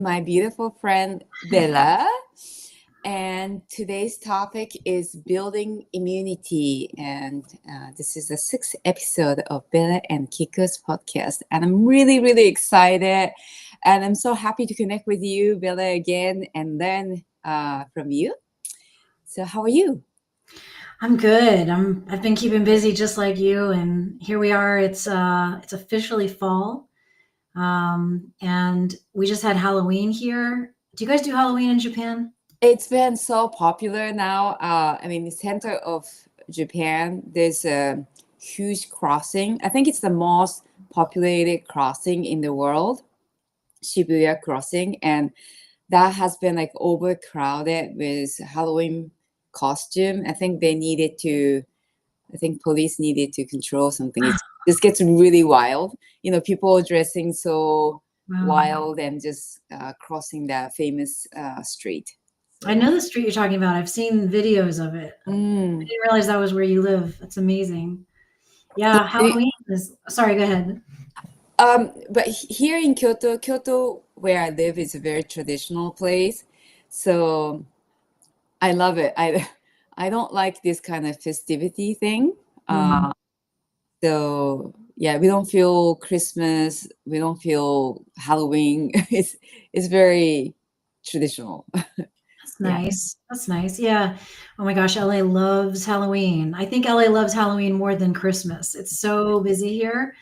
my beautiful friend Bella. And today's topic is building immunity. And this is the sixth episode of Bella and Kiko's podcast. And I'm really, really excited. And I'm so happy to connect with you, Bella, again and learn from you. So, how are you? I'm good. I've been keeping busy just like you, and here we are. It's officially fall, and we just had Halloween here. Do you guys do Halloween in Japan? It's been so popular now. The center of Japan, there's a huge crossing. I think it's the most populated crossing in the world, Shibuya Crossing, and that has been like overcrowded with Halloween costume. I think police needed to control something. This gets really wild. People dressing so Wow. wild and just crossing that famous street. I So. know the street you're talking about. I've seen videos of it. I Mm. didn't realize that was where you live. That's amazing. Yeah, Yeah, Halloween is. Sorry, go ahead. but here in Kyoto, where I live, is a very traditional place. So I love it. I don't like this kind of festivity thing. Mhm. Uh, so yeah, we don't feel Christmas. We don't feel Halloween. It's very traditional. That's Yeah. nice. That's nice. Yeah. Oh my gosh, LA loves Halloween. I think LA loves Halloween more than Christmas. It's so busy here.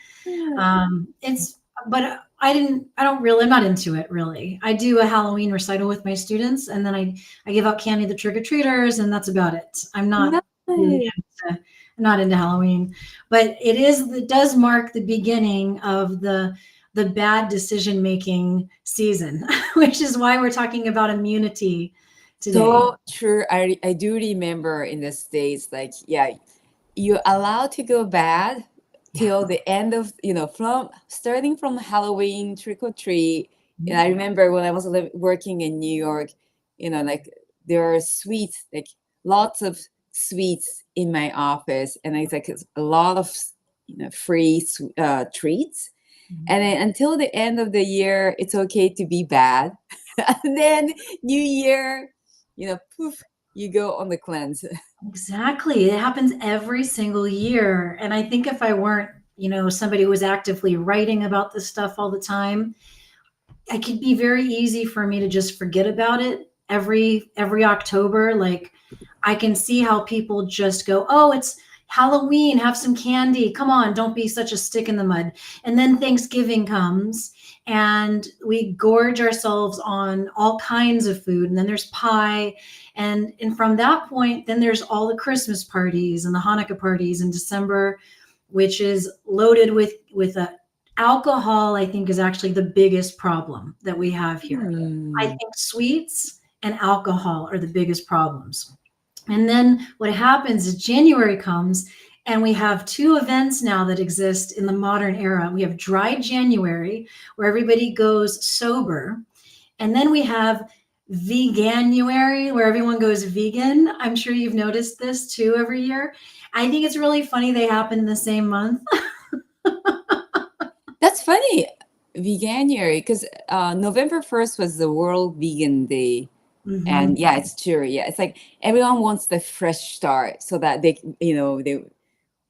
It's but I'm not into it really. I do a Halloween recital with my students and then I give out candy to the trick-or-treaters and that's about it. Really Nice. I'm not into Halloween. But it does mark the beginning of the bad decision making season, which is why we're talking about immunity today. So true. I do remember in the States, like, yeah, you're allowed to go bad Yeah. till the end of, from starting from Halloween trick or treat. And Mhm. I remember when I was working in New York, like there are sweets, like lots of sweets in my office, and it's like a lot of, free treats. And then until the end of the year, it's okay to be bad. And then New Year, poof, you go on the cleanse. Exactly. It happens every single year. And I think if I weren't, somebody who was actively writing about this stuff all the time, it could be very easy for me to just forget about it every October. Like I can see how people just go, "Oh, it's Halloween, have some candy. Come on, don't be such a stick in the mud." And then Thanksgiving comes and we gorge ourselves on all kinds of food and then there's pie and from that point then there's all the Christmas parties and the Hanukkah parties in December, which is loaded with a alcohol. I think is actually the biggest problem that we have here. I Hmm. think sweets and alcohol are the biggest problems. And then what happens is January comes and we have two events now that exist in the modern era. We have dry January where everybody goes sober. And then we have veganuary where everyone goes vegan. I'm sure you've noticed this too every year. I think it's really funny they happen in the same month. That's funny, Veganuary, because November 1st was the World Vegan Day. Mhm. And yeah, it's true. Yeah, it's like everyone wants the fresh start so that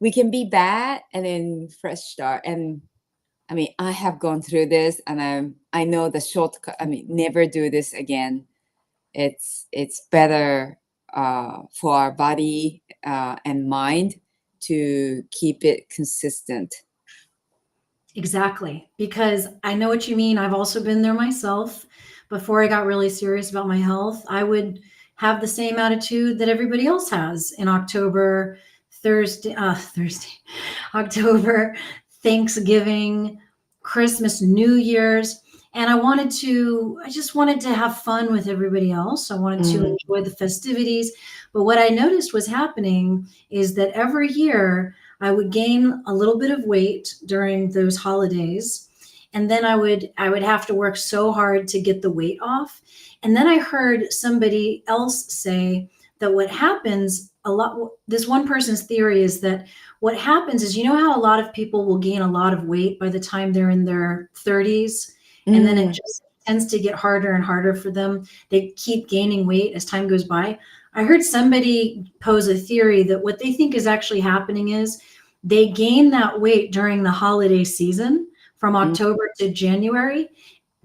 we can be bad and then fresh start. And I have gone through this, and I know the shortcut. Never do this again. It's better for our body and mind to keep it consistent. Exactly, because I know what you mean. I've also been there myself. Before I got really serious about my health, I would have the same attitude that everybody else has in October, Thursday, October, Thanksgiving, Christmas, New Year's. And I just wanted to have fun with everybody else. I wanted to Mm. enjoy the festivities. But what I noticed was happening is that every year I would gain a little bit of weight during those holidays and then I would have to work so hard to get the weight off. And then I heard somebody else say that what happens a lot this one person's theory is that what happens is how a lot of people will gain a lot of weight by the time they're in their 30s and then it Mm. just tends to get harder and harder for them. They keep gaining weight as time goes by. I heard somebody pose a theory that what they think is actually happening is they gain that weight during the holiday season from Mm. October to January.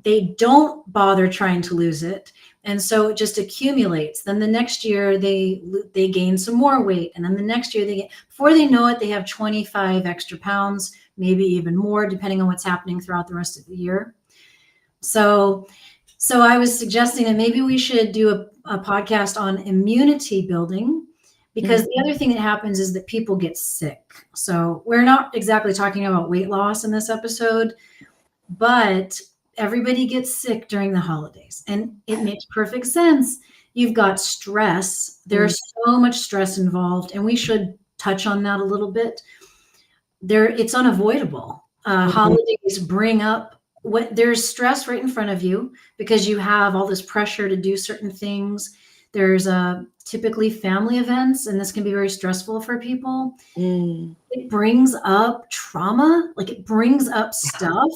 They don't bother trying to lose it. And so it just accumulates. Then the next year they gain some more weight. And then the next year before they know it, they have 25 extra pounds, maybe even more, depending on what's happening throughout the rest of the year. So I was suggesting that maybe we should do a podcast on immunity building, because the other thing that happens is that people get sick. So we're not exactly talking about weight loss in this episode, but everybody gets sick during the holidays, and it makes perfect sense. You've got stress. There's so much stress involved, and we should touch on that a little bit. It's unavoidable. Holidays bring up there's stress right in front of you because you have all this pressure to do certain things. There's typically family events, and this can be very stressful for people. It brings up trauma, like it brings up stuff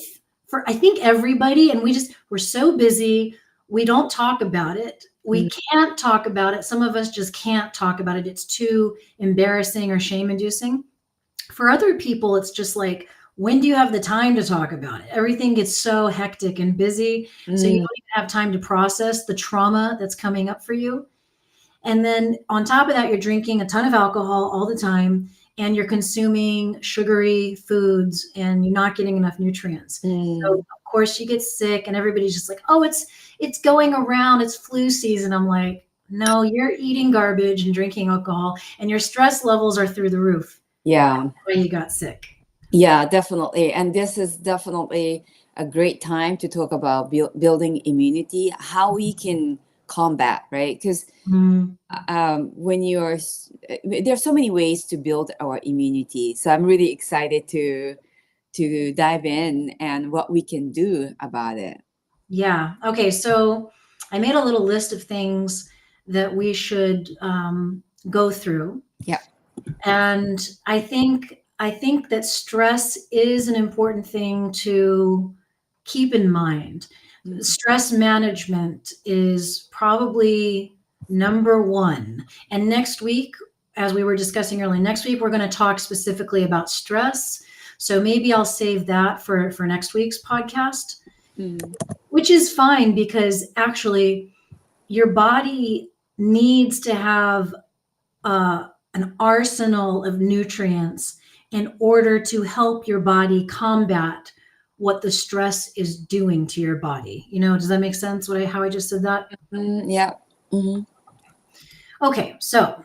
for, I think, everybody. And we're so busy. We don't talk about it. We can't talk about it. Some of us just can't talk about it. It's too embarrassing or shame inducing. For other people, it's just like, when do you have the time to talk about it? Everything gets so hectic and busy. So you don't even have time to process the trauma that's coming up for you. And then on top of that, you're drinking a ton of alcohol all the time, and you're consuming sugary foods, and you're not getting enough nutrients. So of course you get sick, and everybody's just like, oh, it's going around, it's flu season. I'm like, no, you're eating garbage and drinking alcohol, and your stress levels are through the roof. Yeah. That's why you got sick. Yeah, definitely. And this is definitely a great time to talk about building immunity, how we can combat, right? Because when there's so many ways to build our immunity. So I'm really excited to dive in and what we can do about it. Yeah. Okay. So I made a little list of things that we should go through. Yeah. And I think that stress is an important thing to keep in mind. Stress management is probably number one. And next week, as we were discussing earlier, next week we're going to talk specifically about stress. So maybe I'll save that for next week's podcast, which is fine, because actually your body needs to have an arsenal of nutrients in order to help your body combat what the stress is doing to your body. Does that make sense? How I just said that? Yeah. Okay, so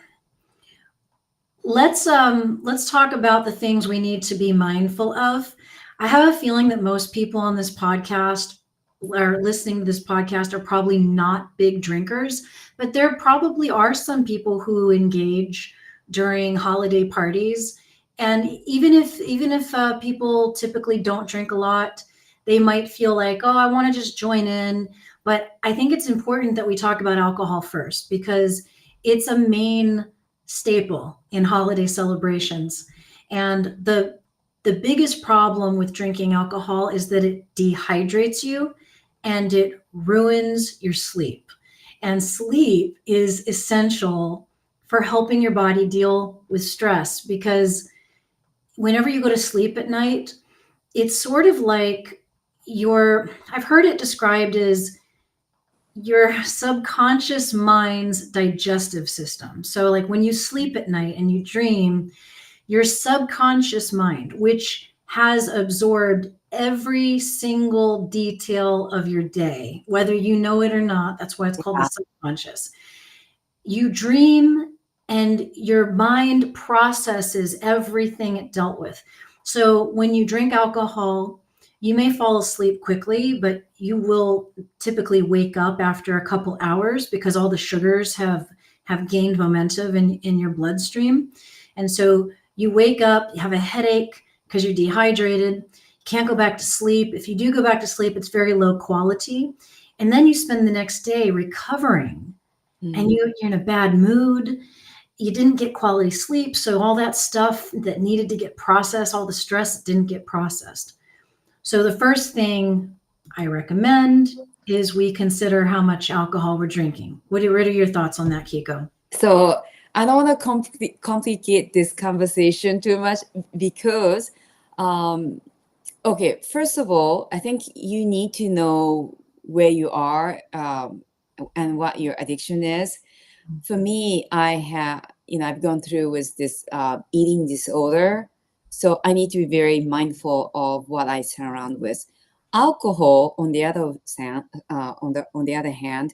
let's talk about the things we need to be mindful of. I have a feeling that most people on this podcast or listening to this podcast are probably not big drinkers, but there probably are some people who engage during holiday parties. And even if people typically don't drink a lot, they might feel like, oh, I want to just join in. But I think it's important that we talk about alcohol first, because it's a main staple in holiday celebrations. And the biggest problem with drinking alcohol is that it dehydrates you and it ruins your sleep. And sleep is essential for helping your body deal with stress, because whenever you go to sleep at night, it's sort of like I've heard it described as your subconscious mind's digestive system. So like when you sleep at night and you dream, your subconscious mind, which has absorbed every single detail of your day, whether you know it or not, that's why it's called the subconscious. You dream and your mind processes everything it dealt with. So when you drink alcohol, you may fall asleep quickly, but you will typically wake up after a couple hours, because all the sugars have gained momentum in your bloodstream. And so you wake up, you have a headache because you're dehydrated, can't go back to sleep. If you do go back to sleep, it's very low quality. And then you spend the next day recovering, and you're in a bad mood. You didn't get quality sleep. So all that stuff that needed to get processed, all the stress didn't get processed. So the first thing I recommend is we consider how much alcohol we're drinking. What are your thoughts on that, Kiko? So I don't want to complicate this conversation too much because, okay, first of all, I think you need to know where you are and what your addiction is. For me, I've gone through with this eating disorder. So I need to be very mindful of what I surround with. Alcohol, on the on the other hand,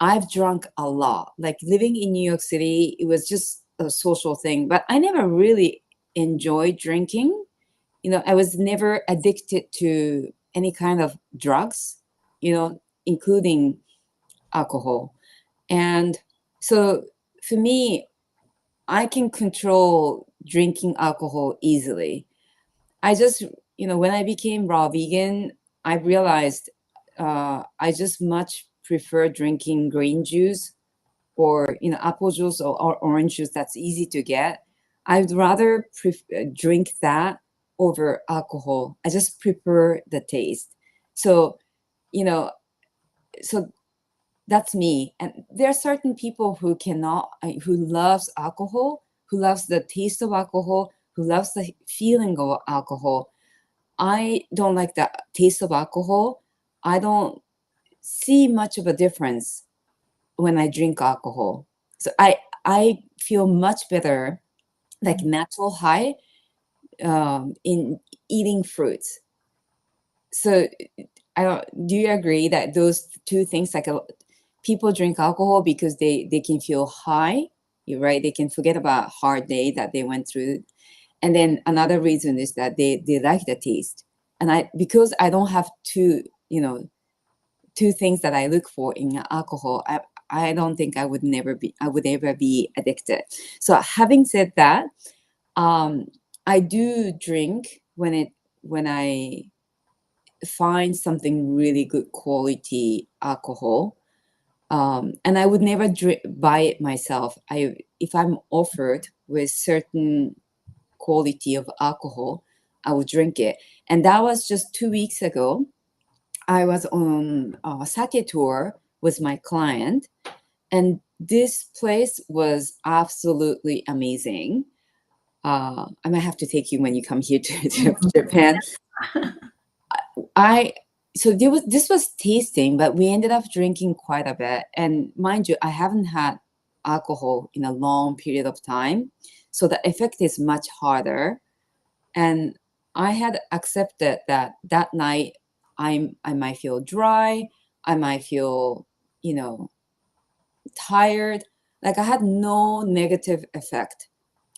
I've drunk a lot. Like living in New York City, it was just a social thing, but I never really enjoyed drinking. I was never addicted to any kind of drugs, including alcohol. And so for me, I can control drinking alcohol easily. I just, when I became raw vegan, I realized I just much prefer drinking green juice or apple juice or orange juice that's easy to get. I'd rather drink that over alcohol. I just prefer the taste. So you know so that's me. And there are certain people who cannot who loves alcohol, who loves the taste of alcohol, who loves the feeling of alcohol. I don't like the taste of alcohol. I don't see much of a difference when I drink alcohol. So I feel much better, like natural high, in eating fruits. So I don't. Do you agree that those two things, like people drink alcohol because they can feel high, you're right? They can forget about hard day that they went through, and then another reason is that they like the taste. And because I don't have two things that I look for in alcohol, I don't think I would ever be addicted. So having said that, um, I do drink when I find something really good quality alcohol. And I would never buy it myself. If I'm offered with certain quality of alcohol, I would drink it. And that was just 2 weeks ago. I was on a sake tour with my client, and this place was absolutely amazing. I might have to take you when you come here to Japan. I so this was tasting, but we ended up drinking quite a bit. And mind you, I haven't had alcohol in a long period of time, so the effect is much harder. And I had accepted that night I might feel dry, I might feel, tired. Like I had no negative effect.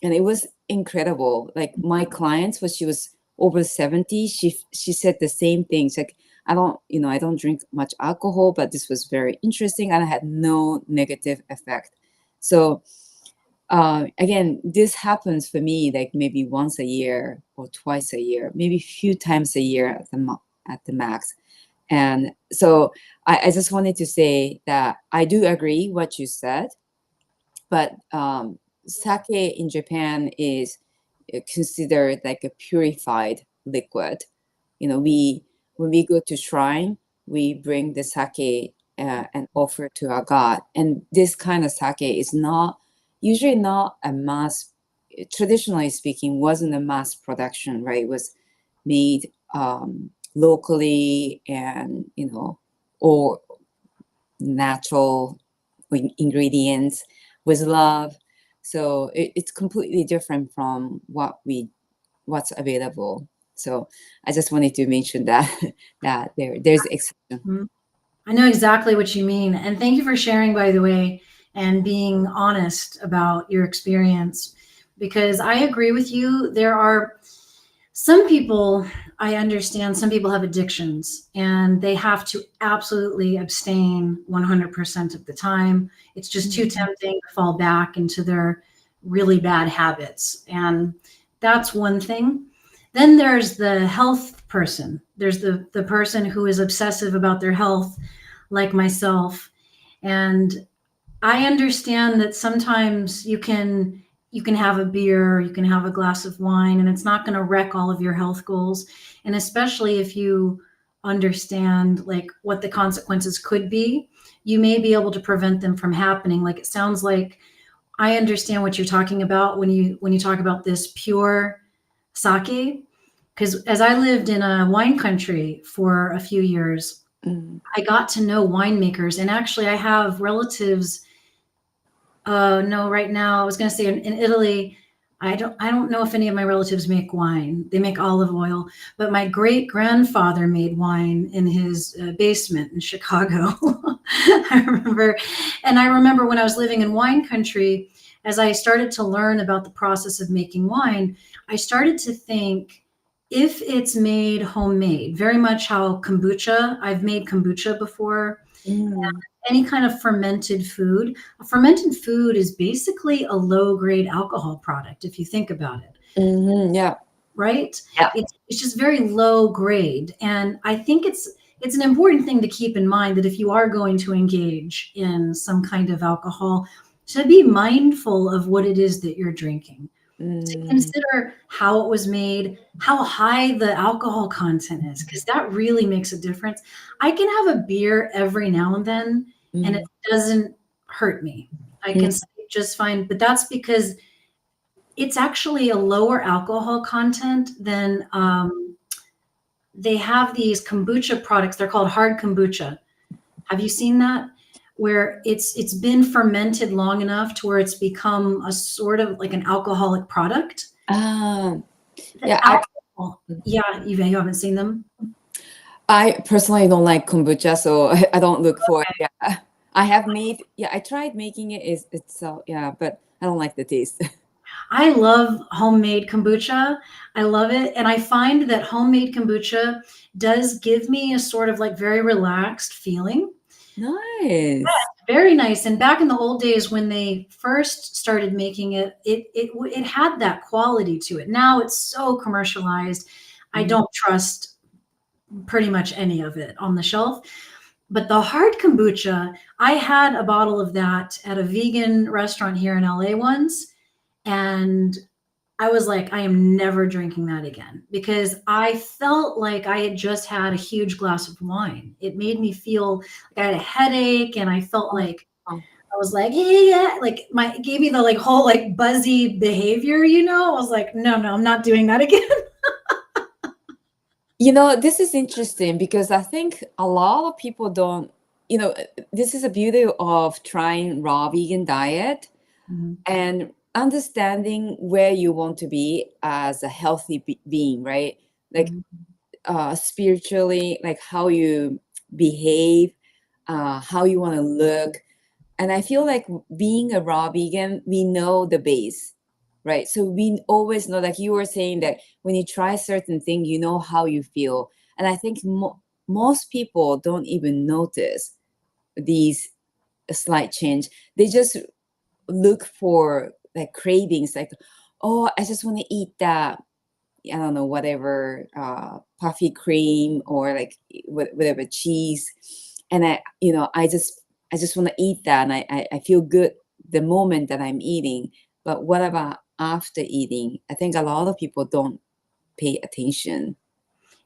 And it was incredible. Like my clients, when she was over 70, she said the same things. Like I don't drink much alcohol, but this was very interesting and I had no negative effect. So again, this happens for me like maybe once a year or twice a year, maybe a few times a year at the max. And so I just wanted to say that I do agree what you said, but sake in Japan is considered like a purified liquid. We when we go to shrine, we bring the sake and offer to our god. And this kind of sake is usually not a mass. Traditionally speaking, wasn't a mass production, right? It was made locally, and or natural ingredients with love. So it's completely different from what's available. So I just wanted to mention that that there's exception. Mhm. I know exactly what you mean. And thank you for sharing, by the way, and being honest about your experience, because I agree with you. There are some people, I understand some people have addictions and they have to absolutely abstain 100% of the time. It's just too tempting to fall back into their really bad habits. And that's one thing. Then there's the health person. There's the person who is obsessive about their health, like myself. And I understand that sometimes you can have a beer, you can have a glass of wine, and it's not going to wreck all of your health goals. And especially if you understand like what the consequences could be, you may be able to prevent them from happening. Like it sounds like I understand what you're talking about when you talk about this pure sake. Because as I lived in a wine country for a few years, Mm. I got to know winemakers, and actually, I have relatives. No, right now I was going to say in Italy. I don't know if any of my relatives make wine. They make olive oil, but my great grandfather made wine in his basement in Chicago. I remember when I was living in wine country, as I started to learn about the process of making wine, I started to think if it's made homemade, very much how kombucha, I've made kombucha before, Mm. any kind of fermented food. A fermented food is basically a low grade alcohol product, if you think about it, Mhm, yeah. right? Yeah. It's just very low grade. And I think it's an important thing to keep in mind that if you are going to engage in some kind of alcohol, to be mindful of what it is that you're drinking, to Mhm. consider how it was made, how high the alcohol content is, because that really makes a difference. I can have a beer every now and then, and it Mhm. doesn't hurt me. I can sleep just fine, but that's because it's actually a lower alcohol content than they have these kombucha products. They're called hard kombucha. Have you seen that? Where it's been fermented long enough to where it's become a sort of like an alcoholic product. Um, The yeah, alcohol, yeah, you haven't seen them? I personally don't like kombucha, so I don't look for it. Yeah. I have made, yeah, I tried making it is itself, yeah, but I don't like the taste. I love homemade kombucha. I love it, and I find that homemade kombucha does give me a sort of like very relaxed feeling. Nice. Very nice, and back in the old days when they first started making it, it had that quality to it. Now it's so commercialized, I Mhm. don't trust pretty much any of it on the shelf. But the hard kombucha, I had a bottle of that at a vegan restaurant here in LA once, and I was like, I am never drinking that again because I felt like I had just had a huge glass of wine. It made me feel like I had a headache, and I felt Oh, like oh. I was like, yeah, like my it gave me the like whole like buzzy behavior, you know? I was like, no, no, I'm not doing that again. You know, this is interesting because I think a lot of people don't, this is a beauty of trying raw vegan diet Mhm, and understanding where you want to be as a healthy being, right? Like mhm. spiritually, like how you behave, how you want to look. And I feel like being a raw vegan, we know the base, right? So we always know, like you were saying, that when you try certain thing, you know how you feel. And I think most people don't even notice these slight change. They just look for like cravings, like, oh, I just want to eat that, I don't know, whatever, puffy cream or like whatever cheese. And I just want to eat that. And I feel good the moment that I'm eating. But what about after eating? I think a lot of people don't pay attention.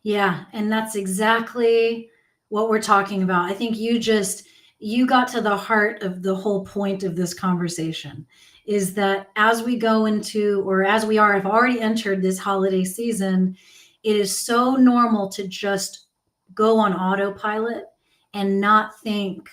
Yeah, and that's exactly what we're talking about. I think you got to the heart of the whole point of this conversation is that as we go into or as we are have already entered this holiday season, it is so normal to just go on autopilot and not think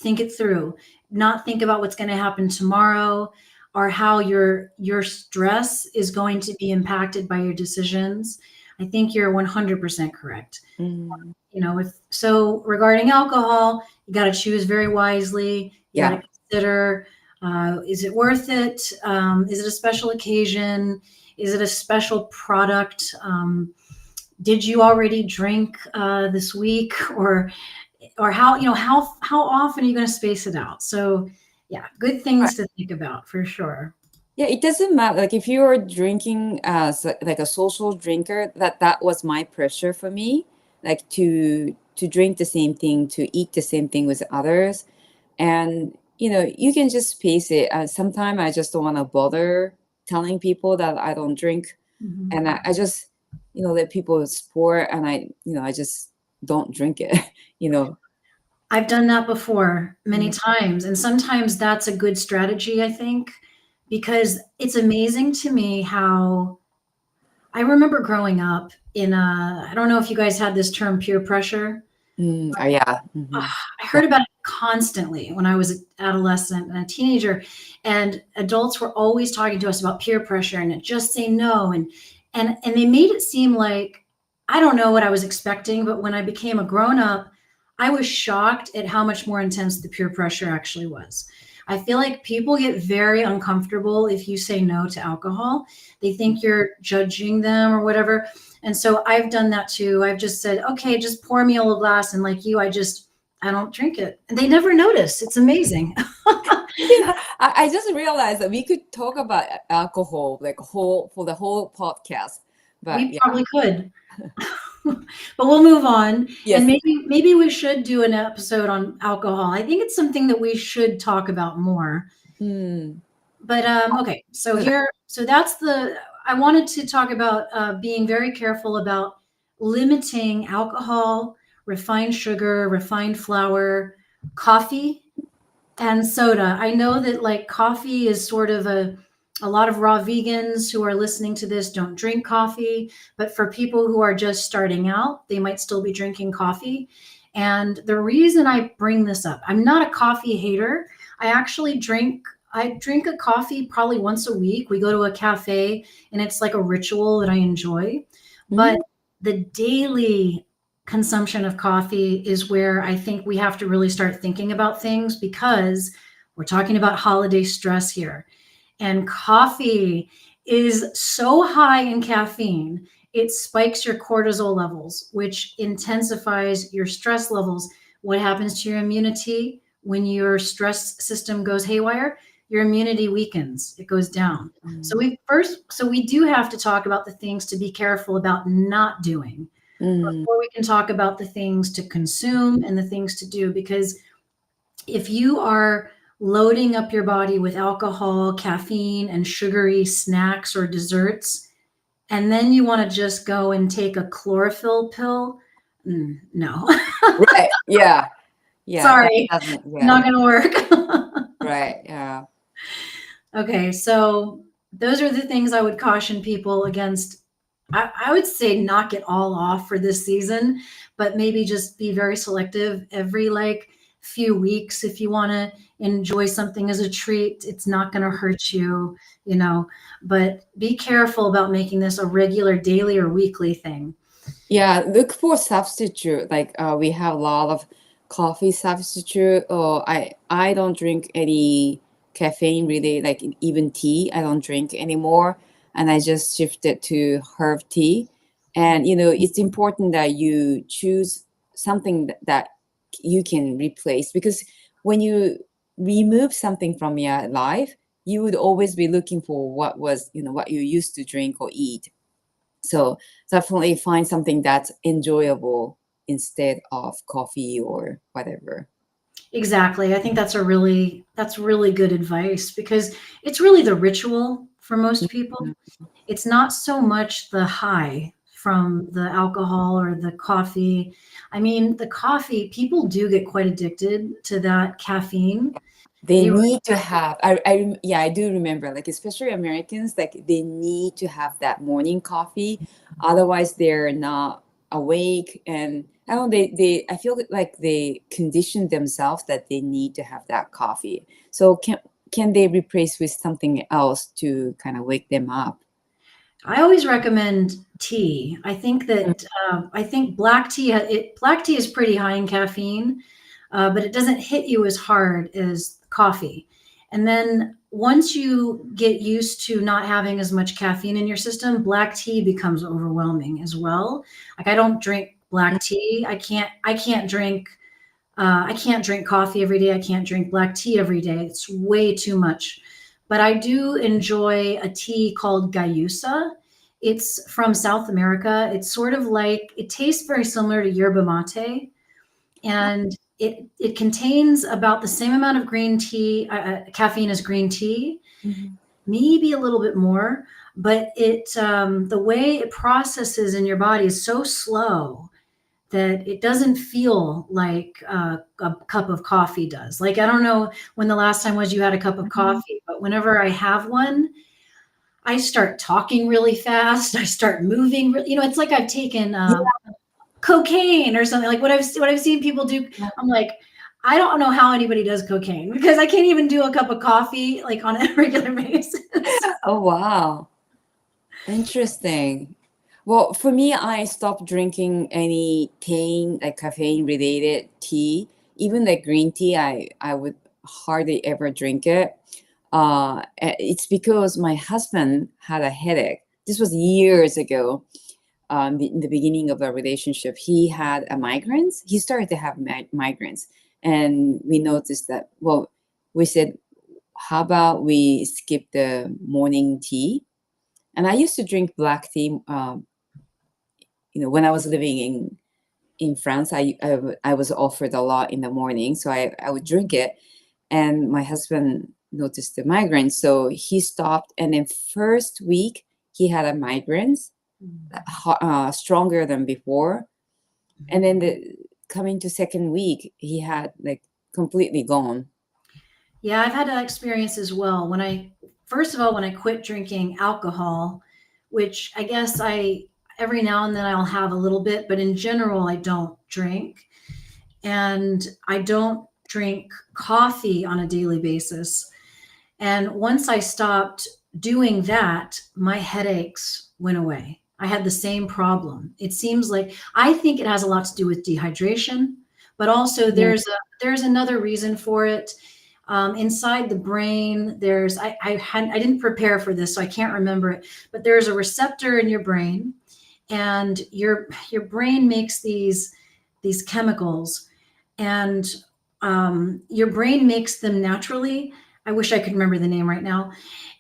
it through, not think about what's going to happen tomorrow or how your stress is going to be impacted by your decisions. I think you're 100% correct. Mm, If so regarding alcohol, you got to choose very wisely. You got yeah. to consider, is it worth it? Is it a special occasion? Is it a special product? Did you already drink this week, or how often are you going to space it out? So yeah, good things to think about for sure. Yeah, it doesn't matter. Like if you're drinking as like a social drinker, that was my pressure for me, like to drink the same thing, to eat the same thing with others, and you can just pace it. Sometimes I just don't want to bother telling people that I don't drink, Mhm. and I just let people support, and I just don't drink it. you know. I've done that before many Mm, times. And sometimes that's a good strategy, I think, because it's amazing to me how I remember growing up in I don't know if you guys had this term peer pressure. oh yeah. I heard about it constantly when I was an adolescent and a teenager, and adults were always talking to us about peer pressure and just say no, and they made it seem like I don't know what I was expecting, but when I became a grown up, I was shocked at how much more intense the peer pressure actually was. I feel like people get very uncomfortable if you say no to alcohol. They think you're judging them or whatever. And so I've done that too. I've just said, okay, just pour me a little glass. And like you, I don't drink it. And they never notice. It's amazing. I just realized that we could talk about alcohol like whole for the whole podcast. But We yeah, probably could. But we'll move on. And yes. maybe we should do an episode on alcohol. I think it's something that we should talk about more. Mm, But okay, so that's I wanted to talk about being very careful about limiting alcohol, refined sugar, refined flour, coffee, and soda. I know that like coffee is sort of a lot of raw vegans who are listening to this don't drink coffee, but for people who are just starting out, they might still be drinking coffee. And the reason I bring this up, I'm not a coffee hater. I actually drink a coffee probably once a week. We go to a cafe and it's like a ritual that I enjoy. But mm, the daily consumption of coffee is where I think we have to really start thinking about things because we're talking about holiday stress here. And coffee is so high in caffeine, it spikes your cortisol levels, which intensifies your stress levels. What happens to your immunity when your stress system goes haywire? Your immunity weakens, it goes down. mm, So we do have to talk about the things to be careful about not doing mm. before we can talk about the things to consume and the things to do. Because if you are loading up your body with alcohol, caffeine, and sugary snacks or desserts, and then you want to just go and take a chlorophyll pill, no. Right. Yeah. Yeah. That Sorry, doesn't. not Yeah. going to work. Right. Yeah. Okay, so those are the things I would caution people against. I would say knock it all off for this season, but maybe just be very selective every like few weeks if you want to enjoy something as a treat. It's not going to hurt you, you know, but be careful about making this a regular daily or weekly thing. Yeah. Look for substitute. Like we have a lot of coffee substitute. Or I don't drink any caffeine really. Like even tea, I don't drink anymore, and I just shifted to herb tea. And it's important that you choose something that you can replace, because when you remove something from your life, you would always be looking for what you used to drink or eat. So definitely find something that's enjoyable instead of coffee or whatever. Exactly. I think that's really good advice because it's really the ritual for most people. Mhm. It's not so much the high from the alcohol or the coffee. I mean, the coffee, people do get quite addicted to that caffeine. They They need to have, yeah, I do remember, like, especially Americans, like, they need to have that morning coffee. Otherwise, they're not awake. And I don't know, I feel like they condition themselves that they need to have that coffee. So can they replace with something else to kind of wake them up? I always recommend tea. I think black tea is pretty high in caffeine, but it doesn't hit you as hard as coffee. And then once you get used to not having as much caffeine in your system, black tea becomes overwhelming as well. Like I don't drink black tea. I can't drink coffee every day. I can't drink black tea every day. It's way too much. But I do enjoy a tea called Gayusa. It's from South America. It's sort of like, it tastes very similar to yerba mate. And it contains about the same amount of green tea, caffeine as green tea, Mhm. maybe a little bit more. But the way it processes in your body is so slow that it doesn't feel like a cup of coffee does. Like, I don't know when the last time was you had a cup of Mhm. coffee, but whenever I have one, I start talking really fast. I start moving. It's like I've taken cocaine or something. Like what I've seen people do. Yeah. I'm like, I don't know how anybody does cocaine because I can't even do a cup of coffee like on a regular basis. Oh, wow. Interesting. Well, for me, I stopped drinking any like caffeine related tea. Even like green tea, I would hardly ever drink it. It's because my husband had a headache. This was years ago. In the beginning of our relationship, he had a migraines. He started to have migraines, and we noticed that. Well, we said, "How about we skip the morning tea?" And I used to drink black tea. When I was living in France, I was offered a lot in the morning, so I would drink it. And my husband noticed the migraine, so he stopped. And in first week, he had a migraines stronger than before. And then coming to second week, he had like completely gone. Yeah, I've had that experience as well. First of all, when I quit drinking alcohol, which I guess every now and then I'll have a little bit, but in general, I don't drink. And I don't drink coffee on a daily basis. And once I stopped doing that, my headaches went away. I had the same problem. It seems like I think it has a lot to do with dehydration, but also Mm. there's another reason for it. Inside the brain, I didn't prepare for this, so I can't remember it. But there's a receptor in your brain, and your brain makes these chemicals, and your brain makes them naturally. I wish I could remember the name right now.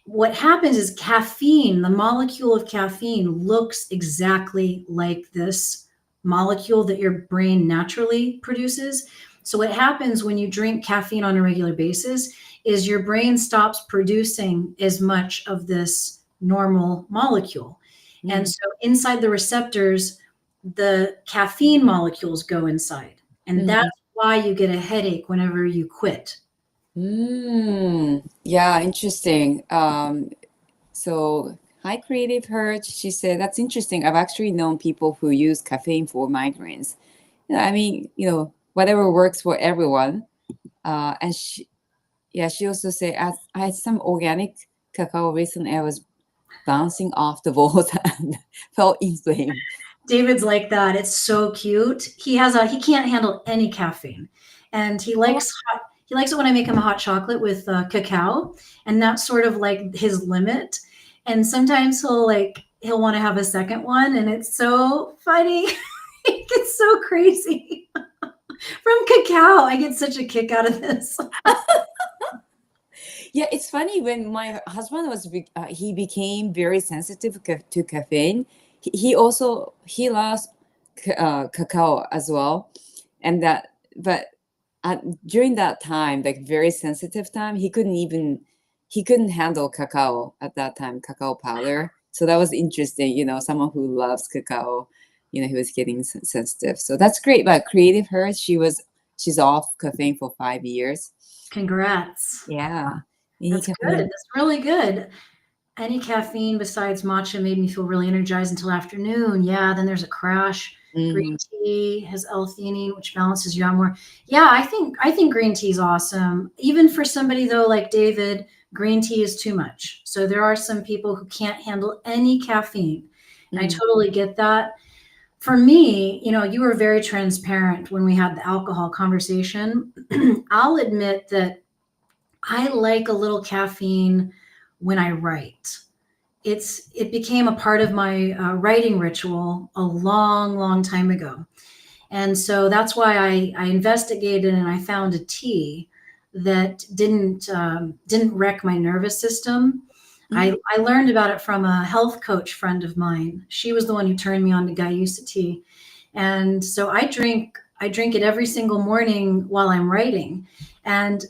What happens is caffeine, the molecule of caffeine, looks exactly like this molecule that your brain naturally produces. So, what happens when you drink caffeine on a regular basis is your brain stops producing as much of this normal molecule. And Mm. so, inside the receptors, the caffeine molecules go inside. And that's Mhm. why you get a headache whenever you quit. Yeah, interesting. So, hi, Creative Hurt. She said, that's interesting. I've actually known people who use caffeine for migraines. I mean, whatever works for everyone. And she also said, I had some organic cacao recently. I was bouncing off the walls and felt inflamed. David's like that. It's so cute. He can't handle any caffeine, and he likes it when I make him a hot chocolate with cacao, and that's sort of like his limit. And sometimes he'll want to have a second one, and it's so funny. It gets so crazy from cacao. I get such a kick out of this. Yeah, it's funny when my husband he became very sensitive to caffeine. He lost cacao as well, and but during that time, like very sensitive time, he couldn't handle cacao at that time, cacao powder. So that was interesting. Someone who loves cacao, he was getting sensitive. So that's great. But Creative Her, she's off caffeine for 5 years. Congrats. Yeah. Any That's good. caffeine. That's really good. Any caffeine besides matcha made me feel really energized until afternoon. Yeah, then there's a crash. Green Mhm. tea has L-theanine, which balances you out more. Yeah, I think green tea is awesome. Even for somebody though like David, green tea is too much. So there are some people who can't handle any caffeine. And I Mm. totally get that. For me, you were very transparent when we had the alcohol conversation. I'll admit that I like a little caffeine when I write. It became a part of my writing ritual a long, long time ago, and so that's why I investigated and I found a tea that didn't wreck my nervous system. Mm. I learned about it from a health coach friend of mine. She was the one who turned me on to Guayusa tea, and so I drink it every single morning while I'm writing. And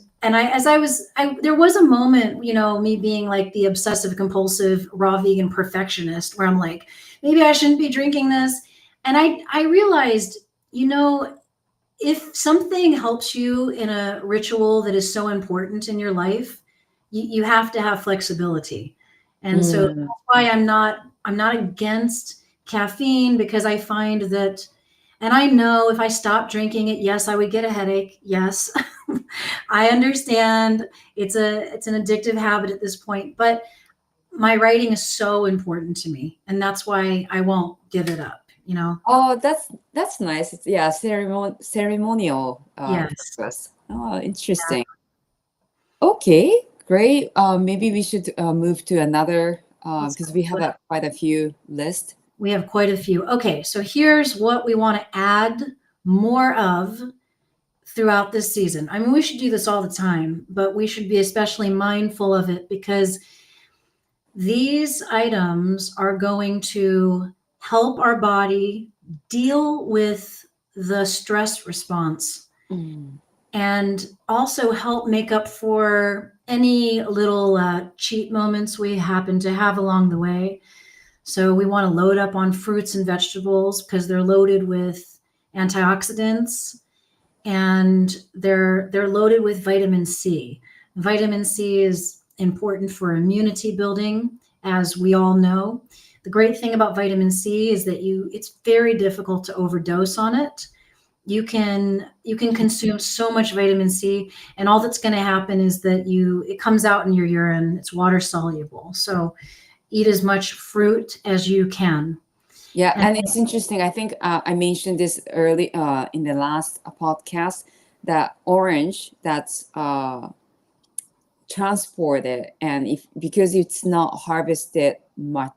there was a moment, me being like the obsessive compulsive raw vegan perfectionist where I'm like, maybe I shouldn't be drinking this. And I realized You know, if something helps you in a ritual that is so important in your life, you have to have flexibility. And so that's Mm. why I'm not against caffeine, because I find that, and I know if I stopped drinking it, yes, I would get a headache. Yes. I understand it's an addictive habit at this point, but my writing is so important to me, and that's why I won't give it up, you know. Oh, that's nice. It's, yeah, ceremonial Yes. purpose. Oh, interesting. Okay, great. Maybe we should move to another Let's because we have quite a few list. We have quite a few. Okay, so here's what we want to add more of throughout this season. I mean, we should do this all the time, but we should be especially mindful of it, because these items are going to help our body deal with the stress response, Mm. and also help make up for any little cheat moments we happen to have along the way. So we want to load up on fruits and vegetables because they're loaded with antioxidants, and they're loaded with vitamin C. Vitamin C is important for immunity building, as we all know. The great thing about vitamin C is that it's very difficult to overdose on it. You can consume so much vitamin C, and all that's going to happen is that it comes out in your urine. It's water soluble. So eat as much fruit as you can. Yeah, And and it's interesting. I think I mentioned this early in the last podcast that orange that's transported, and if because it's not harvested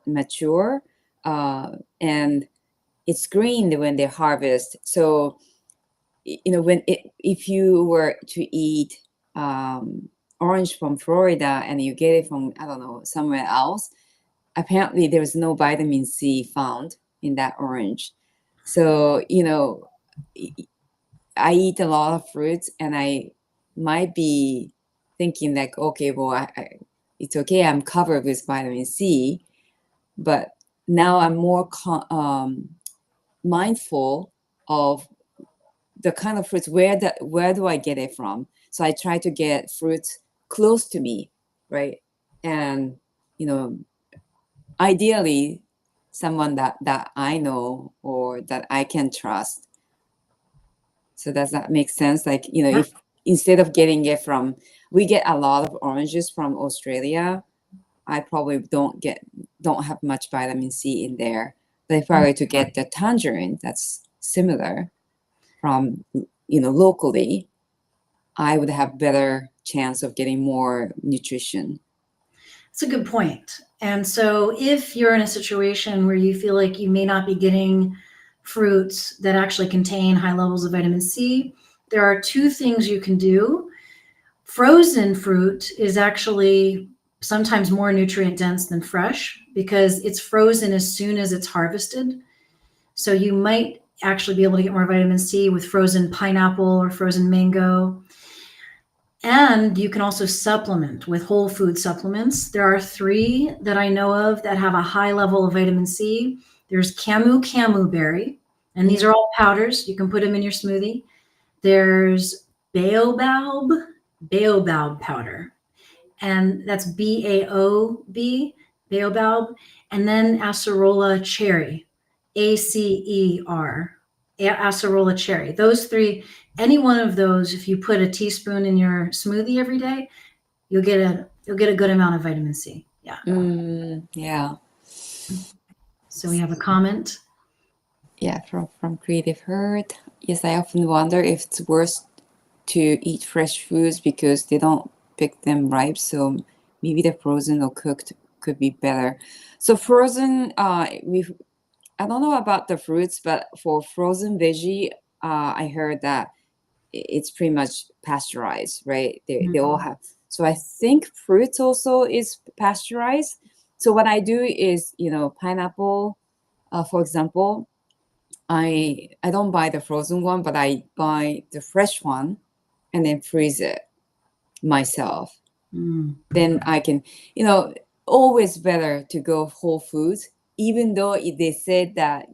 mature, and it's green when they harvest. So if you were to eat orange from Florida and you get it from, I don't know, somewhere else, apparently there's no vitamin C found in that orange. So I eat a lot of fruits, and I might be thinking like, okay, well, it's okay, I'm covered with vitamin C, but now I'm more mindful of the kind of fruits, where do I get it from. So I try to get fruits close to me, right? And you know ideally someone that I know or that I can trust. So does that make sense? Like, yeah, if instead of getting it from, we get a lot of oranges from Australia, I probably don't have much vitamin C in there. But if I were to get the tangerine that's similar from locally, I would have better chance of getting more nutrition. it's a good point. And so if you're in a situation where you feel like you may not be getting fruits that actually contain high levels of vitamin C, there are two things you can do. Frozen fruit is actually sometimes more nutrient dense than fresh because it's frozen as soon as it's harvested. So you might actually be able to get more vitamin C with frozen pineapple or frozen mango. And you can also supplement with whole food supplements. There are three that I know of that have a high level of vitamin C. There's camu berry, and these Mm. are all powders. You can put them in your smoothie. There's baobab powder, and that's baobab, and then acerola cherry, acerola cherry. Those three, any one of those, if you put a teaspoon in your smoothie every day, you'll get a good amount of vitamin C. Yeah. Yeah. So we have a comment. Yeah, from Creative Hurt. Yes, I often wonder if it's worth to eat fresh foods because they don't pick them ripe. So maybe the frozen or cooked could be better. So frozen, I don't know about the fruits, but for frozen veggie, I heard that it's pretty much pasteurized, right? They all have. So I think fruits also is pasteurized. So what I do is, pineapple, for example, I don't buy the frozen one, but I buy the fresh one and then freeze it myself. Mm. Then I can, always better to go whole foods, even though they said that,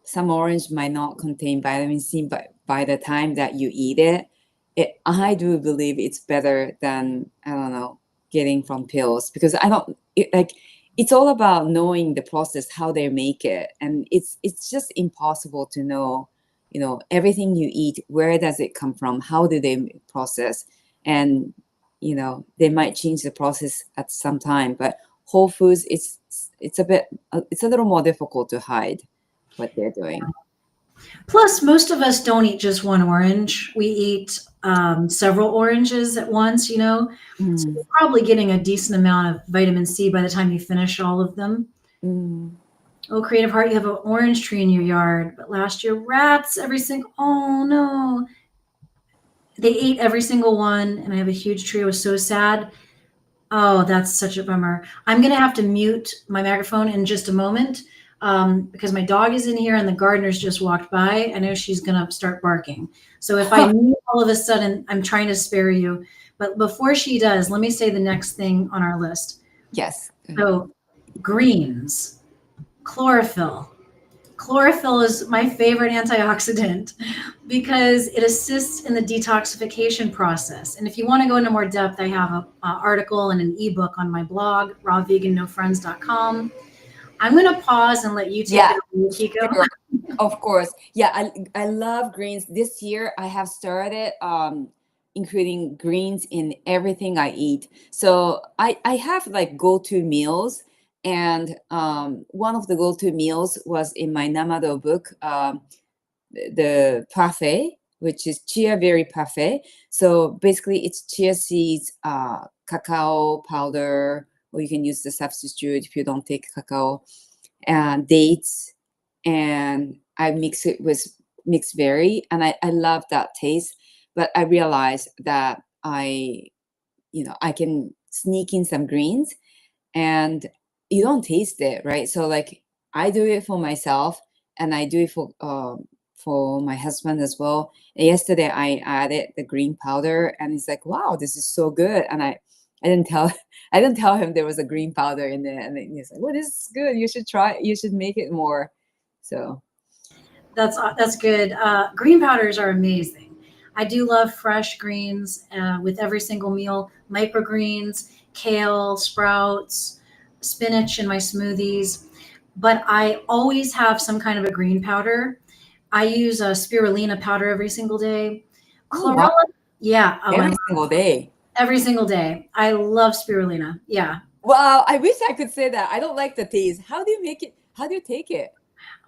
some orange might not contain vitamin C, but by the time that you eat it, I do believe it's better than, I don't know, getting from pills, because I don't like, it's all about knowing the process, how they make it, and it's just impossible to know, everything you eat, where does it come from, how do they process, and they might change the process at some time, but whole foods, it's a bit, it's a little more difficult to hide what they're doing. Plus, most of us don't eat just one orange. We eat several oranges at once, So you're Mm, probably getting a decent amount of vitamin C by the time you finish all of them. mm. Oh, Creative Heart, you have an orange tree in your yard, but last year rats every single. Oh no, they ate every single one, and I have a huge tree. I was so sad. Oh, that's such a bummer. I'm gonna have to mute my microphone in just a moment because my dog is in here and the gardener's just walked by. I know she's gonna start barking. So if I mute all of a sudden, I'm trying to spare you. But before she does, let me say the next thing on our list. Yes. So greens, chlorophyll. Chlorophyll is my favorite antioxidant because it assists in the detoxification process. And if you want to go into more depth, I have an article and an ebook on my blog, rawvegannofriends.com. I'm going to pause and let you take Yeah, it away, Kiko. sure. Of course. Yeah, I love greens. This year I have started including greens in everything I eat. So I have like go-to meals, and one of the go-to meals was in my Namado book, the parfait, which is chia berry parfait. So basically it's chia seeds, cacao powder, or you can use the substitute if you don't take cacao, and dates, and I mix it with mixed berry, and I love that taste. But I realized that I can sneak in some greens, and you don't taste it, right? So like I do it for myself, and I do it for my husband as well. And yesterday I added the green powder, and he's like, "Wow, this is so good!" And I didn't tell I didn't tell him there was a green powder in there, and then he's like, "Well, this is good. You should try. You should make it more." So That's good. Green powders are amazing. I do love fresh greens with every single meal. Microgreens, kale, sprouts, spinach in my smoothies. But I always have some kind of a green powder. I use a spirulina powder every single day. oh wow, Chlorella, yeah. Oh, every single day. every single day. I love spirulina. Yeah. Wow, I wish I could say that. I don't like the taste. How do you make it? How do you take it?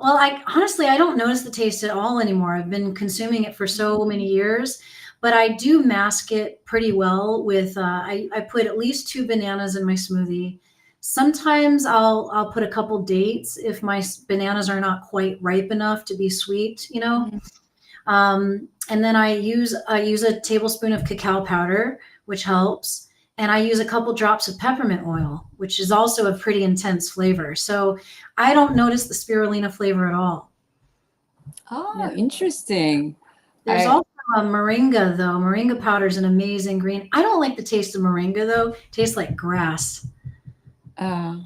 Well, I honestly I don't notice the taste at all anymore. I've been consuming it for so many years, but I do mask it pretty well with I put at least two bananas in my smoothie. Sometimes I'll put a couple dates if my bananas are not quite ripe enough to be sweet. Mm. And then I use a tablespoon of cacao powder, which helps, and I use a couple drops of peppermint oil, which is also a pretty intense flavor. So I don't notice the spirulina flavor at all. Oh, Yeah. interesting. There's I also a moringa though. Moringa powder is an amazing green. I don't like the taste of moringa though. It tastes like grass. uh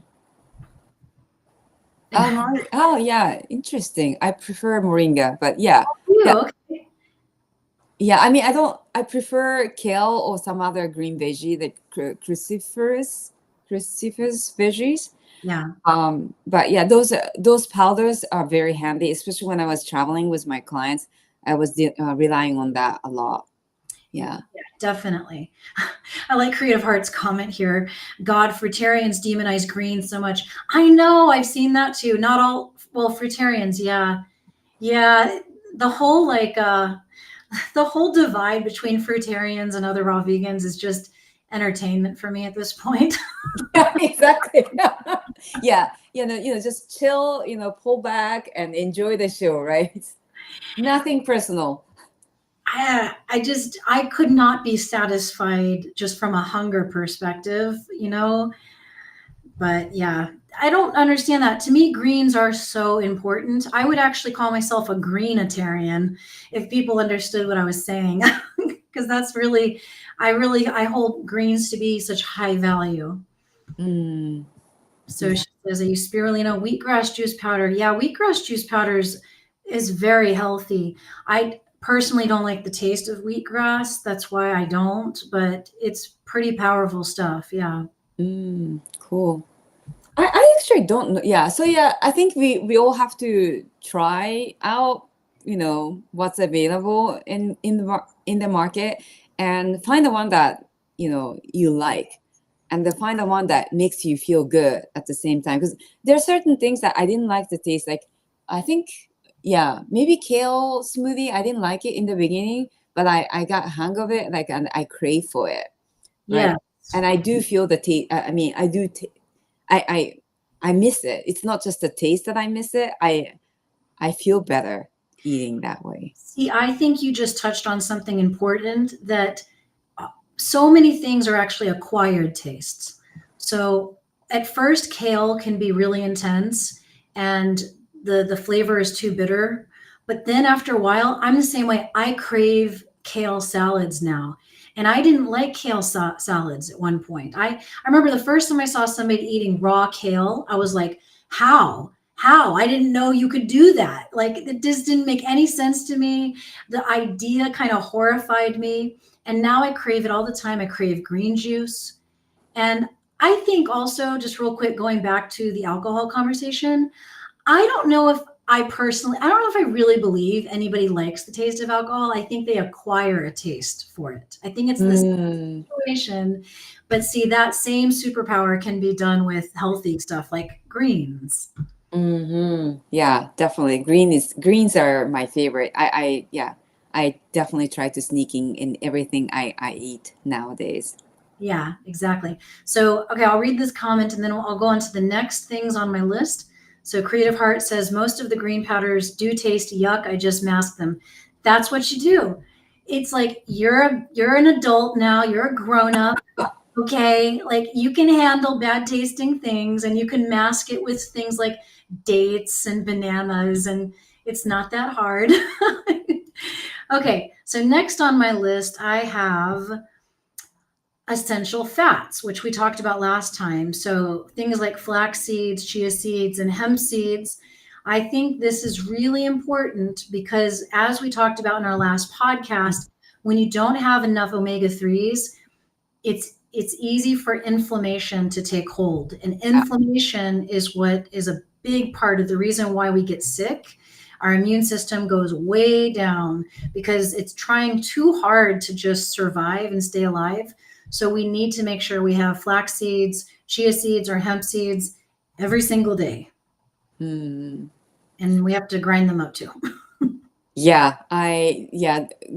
oh yeah, interesting. I prefer moringa, but yeah. Yeah. Okay. Yeah, I mean, I prefer kale or some other green veggie, the cruciferous veggies. Yeah. But yeah, those powders are very handy, especially when I was traveling with my clients. I was relying on that a lot. Yeah. Yeah, definitely. I like Creative Heart's comment here. God, fruitarians demonize green so much. I know, I've seen that too. Not all, well, fruitarians, yeah. Yeah, the whole the whole divide between fruitarians and other raw vegans is just entertainment for me at this point. Yeah, exactly. Yeah, just chill, pull back and enjoy the show, right? Nothing personal. I could not be satisfied just from a hunger perspective. But yeah, I don't understand that. To me, greens are so important. I would actually call myself a greenitarian if people understood what I was saying, because that's I hold greens to be such high value. Mm, So yeah. she says, I use spirulina, wheatgrass juice powder. Yeah, wheatgrass juice powder is is very healthy. I personally don't like the taste of wheatgrass. That's why I don't, but it's pretty powerful stuff. Yeah. Cool. I actually don't know. Yeah. So yeah, I think we all have to try out, what's available in the market and find the one that, you like and then find the one that makes you feel good at the same time. Because there are certain things that I didn't like the taste. Like I think, yeah, maybe kale smoothie. I didn't like it in the beginning, but I got a hang of it, like, and I crave for it. Right. Yeah. And I do feel the taste. I mean, I I I miss it. It's not just the taste that I miss it. I feel better eating that way. See, I think you just touched on something important that so many things are actually acquired tastes. So at first, kale can be really intense and the flavor is too bitter. But then after a while, I'm the same way. I crave kale salads now. And I didn't like kale salads at one point. I remember the first time I saw somebody eating raw kale, I was like, how? How? I didn't know you could do that. Like, it just didn't make any sense to me. The idea kind of horrified me. And now I crave it all the time. I crave green juice. And I think also, just real quick, going back to the alcohol conversation, I don't know if I don't know if I really believe anybody likes the taste of alcohol. I think they acquire a taste for it. I think it's the Mm, situation. But see, that same superpower can be done with healthy stuff like greens. yeah, definitely. Greens are my favorite. Yeah, I definitely try to sneaking in everything I eat nowadays. Yeah, exactly. So, okay, I'll read this comment and then I'll go on to the next things on my list. So, Creative Heart says most of the green powders do taste yuck. I just mask them. That's what you do. It's like you're an adult now. You're a grown up. Okay, like you can handle bad tasting things, and you can mask it with things like dates and bananas, and it's not that hard. Okay, so next on my list, I have essential fats, which we talked about last time. So things like flax seeds, chia seeds, and hemp seeds. I think this is really important because, as we talked about in our last podcast, when you don't have enough omega 3s, it's easy for inflammation to take hold. And Yeah. inflammation is what is a big part of the reason why we get sick. Our immune system goes way down because it's trying too hard to just survive and stay alive. So we need to make sure we have flax seeds, chia seeds, or hemp seeds every single day. Mm. And we have to grind them up too. Yeah,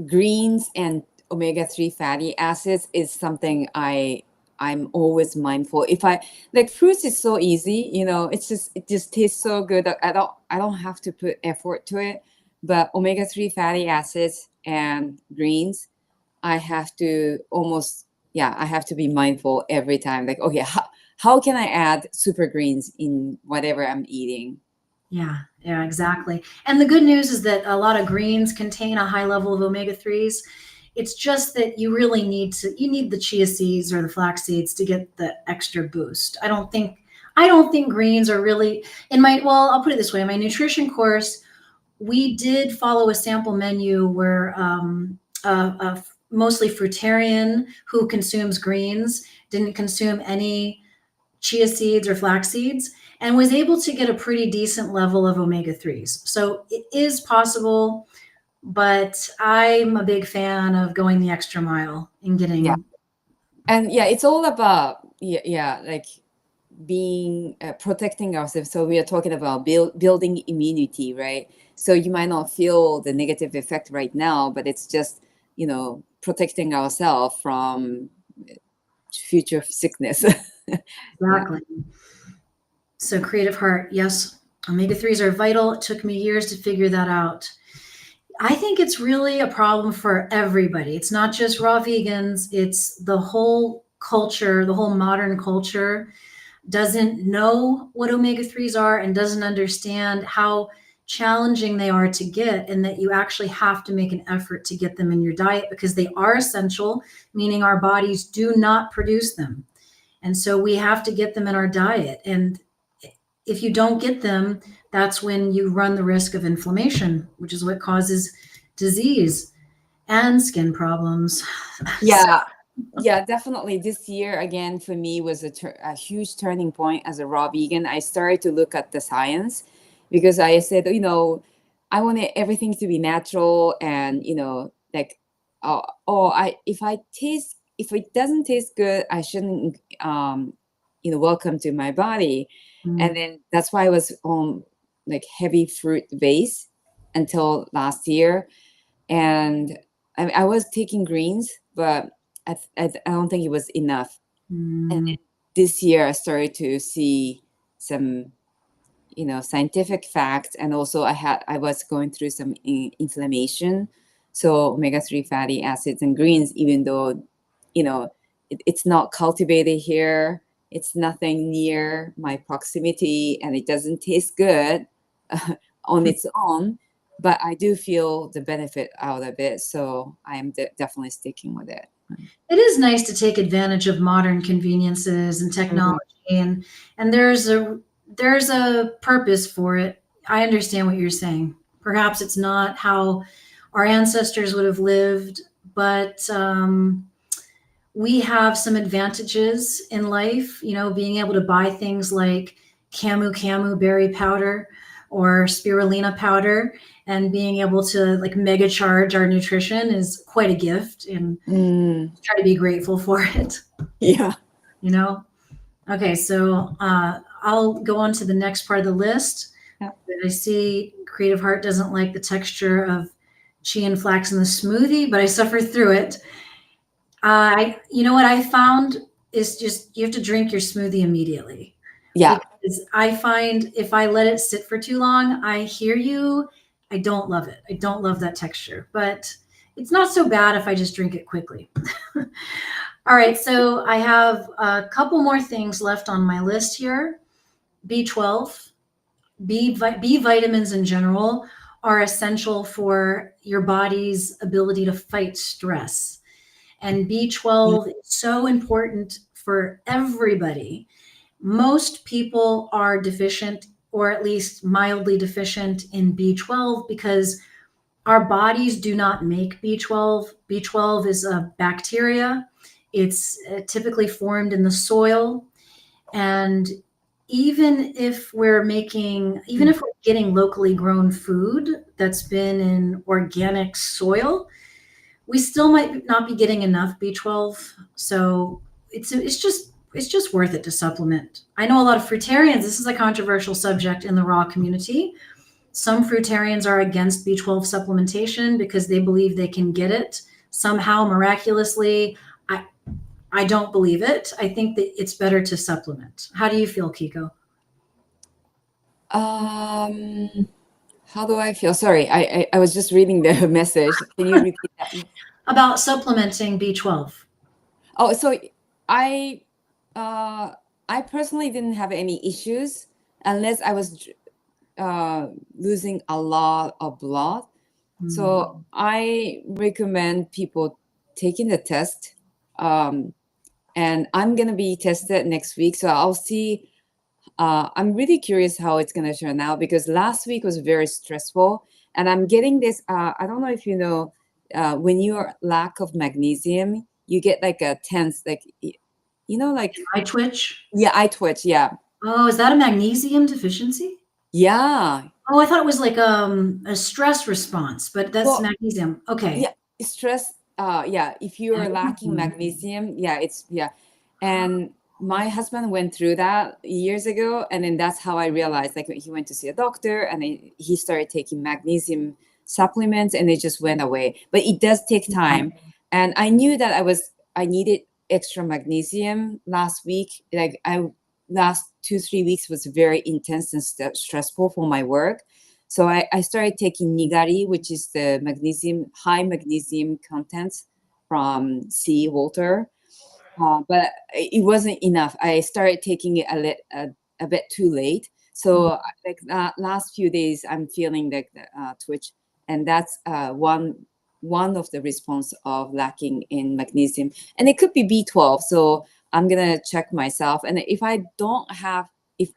greens and omega-3 fatty acids is something I'm always mindful. If I like fruits is so easy, it just tastes so good that I don't have to put effort to it. But omega-3 fatty acids and greens, I have to almost, yeah, I have to be mindful every time. Like, okay, how can I add super greens in whatever I'm eating? Yeah, exactly. And the good news is that a lot of greens contain a high level of omega 3s. It's just that you need the chia seeds or the flax seeds to get the extra boost. I don't think greens are really I'll put it this way, in my nutrition course, we did follow a sample menu where a mostly fruitarian who consumes greens didn't consume any chia seeds or flax seeds and was able to get a pretty decent level of omega 3s. So it is possible, but I'm a big fan of going the extra mile and Yeah. getting. And yeah, it's all about, yeah, like being protecting ourselves. So we are talking about building immunity, right? So you might not feel the negative effect right now, but it's just, protecting ourselves from future sickness. Yeah. Exactly. So Creative Heart, yes, omega 3s are vital. It took me years to figure that out. I think it's really a problem for everybody. It's not just raw vegans, it's the whole culture, the whole modern culture doesn't know what omega 3s are and doesn't understand how challenging they are to get, and that you actually have to make an effort to get them in your diet because they are essential, meaning our bodies do not produce them. And so we have to get them in our diet. And if you don't get them, that's when you run the risk of inflammation, which is what causes disease and skin problems. Yeah, yeah, definitely. This year again for me was a huge turning point as a raw vegan. I started to look at the science because I said, I wanted everything to be natural and like, I if I taste if it doesn't taste good, I shouldn't welcome to my body. And Mm, then that's why I was on like heavy fruit base until last year. And I was taking greens, but I don't think it was enough. And mm, then this year I started to see some scientific facts, and also I was going through some inflammation. So omega-3 fatty acids and greens, even though it's not cultivated here, it's nothing near my proximity, and it doesn't taste good on its own, but I do feel the benefit out of it, so I am definitely sticking with it. it is nice to take advantage of modern conveniences and Mhm. technology, and there's a purpose for it. I understand what you're saying. Perhaps it's not how our ancestors would have lived, but we have some advantages in life, being able to buy things like camu berry powder or spirulina powder, and being able to like mega charge our nutrition is quite a gift, and Mm, try to be grateful for it, yeah. you know? Okay, so I'll go on to the next part of the list. Yeah. I see Creative Heart doesn't like the texture of chia and flax in the smoothie, but I suffer through it. You know what I found is just you have to drink your smoothie immediately, Yeah. because I find if I let it sit for too long, I hear you. I don't love it. I don't love that texture, but it's not so bad if I just drink it quickly. All right, so I have a couple more things left on my list here. B12, B vitamins in general are essential for your body's ability to fight stress. And Mm, B12 is so important for everybody. Most people are deficient, or at least mildly deficient, in B12 because our bodies do not make B12. B12 is a bacteria. It's typically formed in the soil. And even if we're getting locally grown food that's been in organic soil, we still might not be getting enough B12. So it's just worth it to supplement. I know a lot of fruitarians, this is a controversial subject in the raw community. Some fruitarians are against B12 supplementation because they believe they can get it somehow miraculously. I I don't believe it. I think that it's better to supplement. How do you feel, Kiko? Um, how do I feel? Sorry, I was just reading the message. Can you repeat that? About supplementing B12? Oh, so I uh I personally didn't have any issues unless I was losing a lot of blood. Hmm. So I recommend people taking the test. Um, and I'm gonna be tested next week, so I'll see. I'm really curious how it's gonna turn out because last week was very stressful, and I'm getting this. I don't know if you know, when you're lack of magnesium, you get like a tense, like like Eye twitch? yeah, eye twitch. Yeah, Oh, is that a magnesium deficiency? yeah. Oh, I thought it was like a stress response, but that's Well, magnesium. yeah, Okay. stress. Yeah, if you are lacking Mhm. magnesium, yeah, it's yeah. And my husband went through that years ago, and then that's how I realized. Like he went to see a doctor, and he started taking magnesium supplements, and it just went away. But it does take time, and I knew that I needed extra magnesium last week. Like I last 2 3 weeks was very intense and stressful for my work. So I started taking nigari, which is the high magnesium contents from sea water. But it wasn't enough. I started taking it a bit too late. So like last few days, I'm feeling like the twitch, and that's one of the response of lacking in magnesium, and it could be B12. So I'm gonna check myself, and if I don't have, if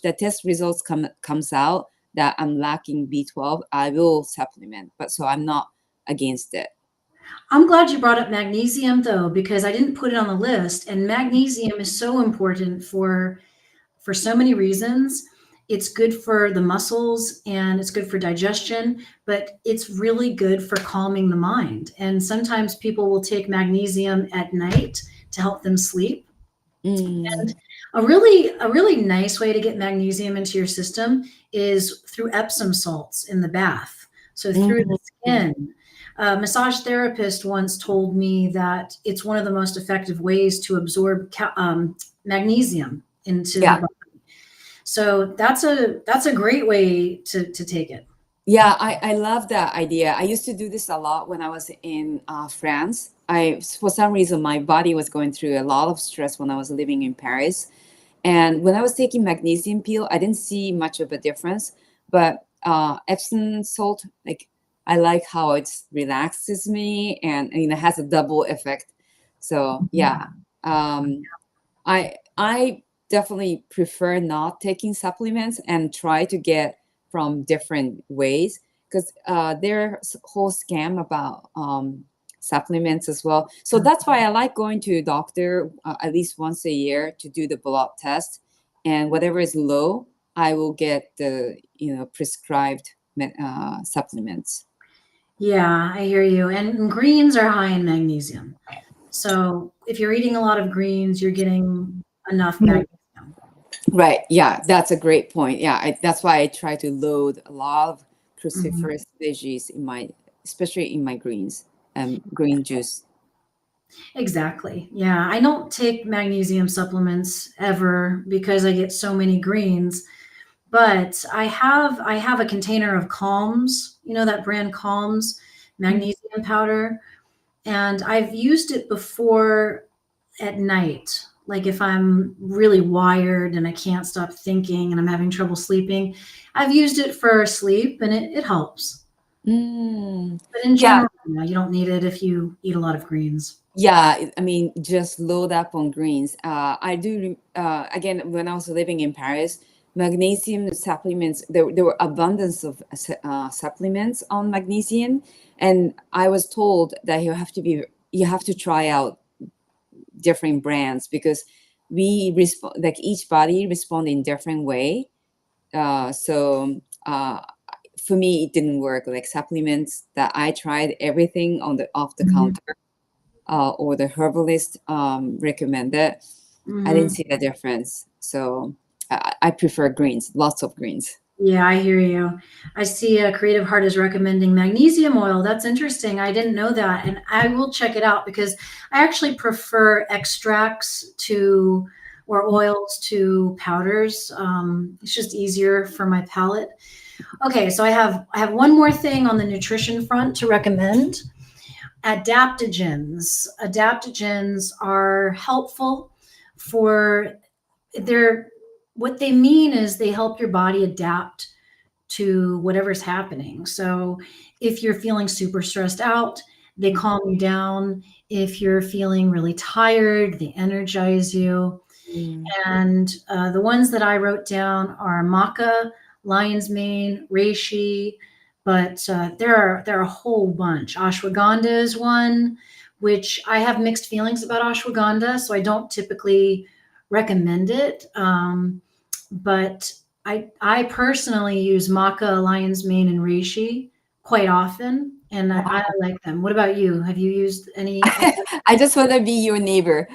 the test results comes out that I'm lacking B12, I will supplement. But so I'm not against it. I'm glad you brought up magnesium though, because I didn't put it on the list. And magnesium is so important for so many reasons. It's good for the muscles and it's good for digestion, but it's really good for calming the mind. And sometimes people will take magnesium at night to help them sleep. Mm, And a really nice way to get magnesium into your system is through Epsom salts in the bath. So through the mm, skin. A massage therapist once told me that it's one of the most effective ways to absorb magnesium into the yeah. body. So that's a great way to take it. Yeah, I love that idea. I used to do this a lot when I was in France. For some reason, my body was going through a lot of stress when I was living in Paris. And when I was taking magnesium pill, I didn't see much of a difference. But Epsom salt, like I like how it relaxes me and it has a double effect. So yeah, um, I definitely prefer not taking supplements and try to get from different ways because there's a whole scam about supplements as well. So that's why I like going to a doctor at least once a year to do the blood test, and whatever is low, I will get the prescribed supplements. Yeah, I hear you. And greens are high in magnesium. So if you're eating a lot of greens, you're getting enough magnesium. Right. Yeah, that's a great point. Yeah, that's why I try to load a lot of Mhm. cruciferous veggies especially in my green juice. Exactly. Yeah, I don't take magnesium supplements ever because I get so many greens, but I have a container of Calms, that brand Calms Mm. magnesium powder, and I've used it before at night. Like if I'm really wired and I can't stop thinking and I'm having trouble sleeping, I've used it for sleep and it helps. Mm. But in Yeah, general, you don't need it if you eat a lot of greens. yeah. I mean, just load up on greens. I do. Again, when I was living in Paris, magnesium supplements. There were abundance of supplements on magnesium, and I was told that you have to try out different brands because we respond like each body respond in different way. So for me it didn't work. Like supplements that I tried everything on the off the Mhm. counter or the herbalist recommended, I didn't Mhm. see the difference. So I prefer greens, lots of greens. Yeah, I hear you. I see Creative Heart is recommending magnesium oil. That's interesting. I didn't know that. And I will check it out because I actually prefer extracts to or oils to powders. It's just easier for my palate. Okay, so I have one more thing on the nutrition front to recommend. Adaptogens. Adaptogens are helpful for they're what they mean is they help your body adapt to whatever's happening. So if you're feeling super stressed out, they calm you down. If you're feeling really tired, they energize you. Mm. And the ones that I wrote down are maca, lion's mane, reishi, but there are a whole bunch. Ashwagandha is one, which I have mixed feelings about ashwagandha, so I don't typically recommend it. But I personally use maca, lion's mane, and reishi quite often, and I Wow. like them. What about you? Have you used any? I just want to be your neighbor.